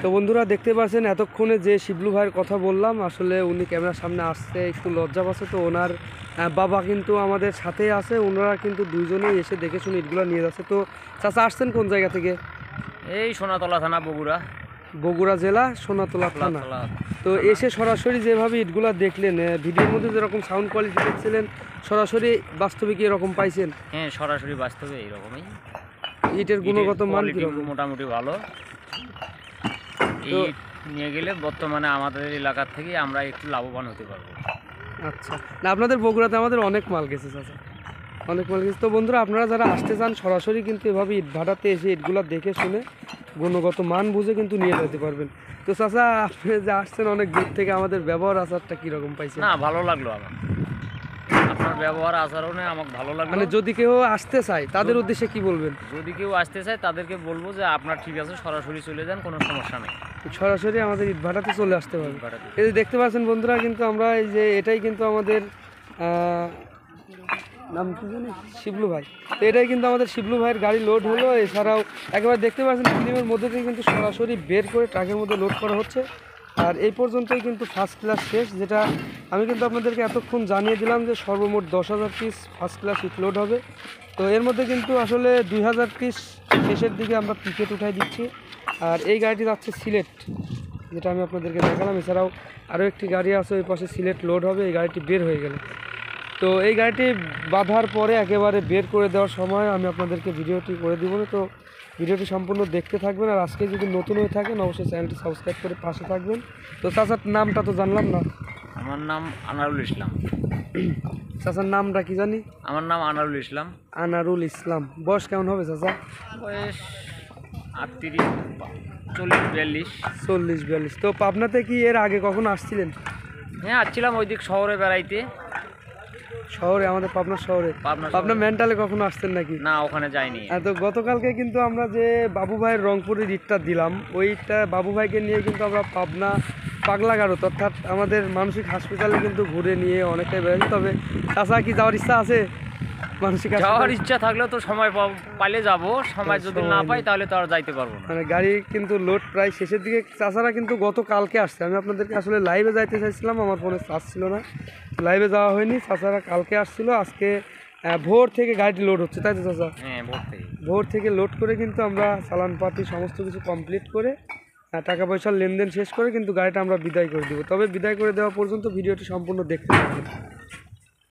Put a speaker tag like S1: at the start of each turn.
S1: তো বন্ধুরা দেখতে পাচ্ছেন এতক্ষণে যে শিবলু ভাইয়ের কথা বললাম, আসলে উনি ক্যামেরার সামনে আসতে একটু লজ্জা পাচ্ছে। তো ওনার বাবা কিন্তু আমাদের সাথে আছে, ওনারা কিন্তু দুইজনেই এসে দেখে শুনে ইটগুলো নিয়ে যাচ্ছে। তো চাচা আসছেন কোন জায়গা থেকে?
S2: এই সোনাতলা থানা, বগুড়া।
S1: বগুড়া জেলা সোনাতলা থানা। তো এসে সরাসরি যেভাবে ইটগুলা দেখলেন, ভিডিওর মধ্যে যেরকম সাউন্ড কোয়ালিটি দেখছিলেন, সরাসরি বাস্তবে কি এরকম পাইছেন?
S2: হ্যাঁ, সরাসরি বাস্তবে এইরকমই।
S1: ইটের গুণগত মান কিরকম?
S2: মোটামুটি ভালো। এই নিয়ে গেলে বর্তমানে আমাদের এলাকার থেকে আমরা একটু লাভবান হতে পারবো।
S1: আচ্ছা, না আপনাদের বগুড়াতে আমাদের অনেক মাল গেছে চাচা, অনেক মাল গেছে। তো বন্ধুরা আপনারা যারা আসতে চান সরাসরি কিন্তু এভাবে ইট ভাটাতে এসে ইটগুলা দেখে শুনে গুণগত মান বুঝে কিন্তু নিয়ে যেতে পারবেন। তো চাচা আপনি যে আসছেন অনেক দূর থেকে, আমাদের ব্যবহার আচারটা কীরকম পাইছেন?
S2: না, ভালো লাগলো আমার, আপনার ব্যবহার আচরণে আমাকে ভালো লাগলো।
S1: মানে যদি কেউ আসতে চায় তাদের উদ্দেশ্যে কি বলবেন?
S2: যদি কেউ আসতে চায় তাদেরকে বলবো যে আপনার ঠিক আছে, সরাসরি চলে যান, কোনো সমস্যা নেই।
S1: সরাসরি আমাদের ইট ভাটাতে চলে আসতে পারবে। এই যে দেখতে পাচ্ছেন বন্ধুরা, কিন্তু আমরা এই যে এটাই কিন্তু আমাদের নাম কি জানি, শিবলু ভাই। তো এটাই কিন্তু আমাদের শিবলু ভাইয়ের গাড়ি লোড হলো। এছাড়াও একেবারে দেখতে পাচ্ছেন ফিল্মের মধ্যে থেকে কিন্তু সরাসরি বের করে ট্রাকের মধ্যে লোড করা হচ্ছে। আর এই পর্যন্তই কিন্তু ফার্স্ট ক্লাস শেষ, যেটা আমি কিন্তু আপনাদেরকে এতক্ষণ জানিয়ে দিলাম যে সর্বমোট 10,000 পিস ফার্স্ট ক্লাস ইট লোড হবে। তো এর মধ্যে কিন্তু আসলে 2,000 পিস শেষের দিকে আমরা টিকিট উঠাই দিচ্ছি। আর এই গাড়িটি যাচ্ছে সিলেট, যেটা আমি আপনাদেরকে দেখালাম। এছাড়াও আরও একটি গাড়ি আছে ওই পাশে, সিলেট লোড হবে। এই গাড়িটি বের হয়ে গেল। তো এই গাড়িটি বাঁধার পরে একেবারে বের করে দেওয়ার সময় আমি আপনাদেরকে ভিডিওটি করে দিব না। তো ভিডিওটি সম্পূর্ণ দেখতে থাকবেন। আর আজকে যদি নতুন হয়ে থাকেন অবশ্যই চ্যানেলটি সাবস্ক্রাইব করে পাশে থাকবেন। তো চাচার নামটা তো জানলাম না।
S2: আমার নাম আনারুল ইসলাম।
S1: চাচার নামটা কি জানি?
S2: আমার নাম আনারুল ইসলাম।
S1: আনারুল ইসলাম। বয়স কেমন হবে চাচা?
S2: বয়স 38, 40, 42।
S1: 40-42। তো পাবনাতে কি এর আগে কখনো আসছিলেন?
S2: হ্যাঁ, আসছিলাম ওই দিক শহরে বেড়াইতে।
S1: শহরে, আমাদের পাবনা শহরে? পাবনা মেন্টালে কখনো আসছেন নাকি?
S2: না, ওখানে যাইনি।
S1: তো গতকালকে কিন্তু আমরা যে বাবু ভাইয়ের রংপুরের ইটটা দিলাম, ওই ইটটা বাবু ভাইকে নিয়ে কিন্তু আমরা পাবনা পাগলাগারদ অর্থাৎ আমাদের মানসিক হাসপাতালে কিন্তু ঘুরে নিয়ে অনেকটাই বেড়েছে। তবে চাচা কি যাওয়ার ইচ্ছা আছে? মানসিক
S2: যাওয়ার ইচ্ছা থাকলেও তো সময় পাইলে যাব, সময় যদি না পাই তাহলে তো আর যাইতে পারবো না।
S1: মানে গাড়ি কিন্তু লোড প্রায় শেষের দিকে। চাচারা কিন্তু গতকালকে আসছে। আমি আপনাদেরকে আসলে লাইভে যাইতে চাইছিলাম, আমার ফোনে চার্জ ছিল না, লাইভে যাওয়া হয়নি। চাচারা কালকে আসছিল, আজকে ভোর থেকে গাড়িটি লোড হচ্ছে, তাই তো চাচা?
S2: হ্যাঁ,
S1: ভোর থেকে লোড করে কিন্তু আমরা চালানপাতি সমস্ত কিছু কমপ্লিট করে টাকা পয়সার লেনদেন শেষ করে কিন্তু গাড়িটা আমরা বিদায় করে দেবো। তবে বিদায় করে দেওয়া পর্যন্ত ভিডিওটি সম্পূর্ণ দেখতে থাকবেন।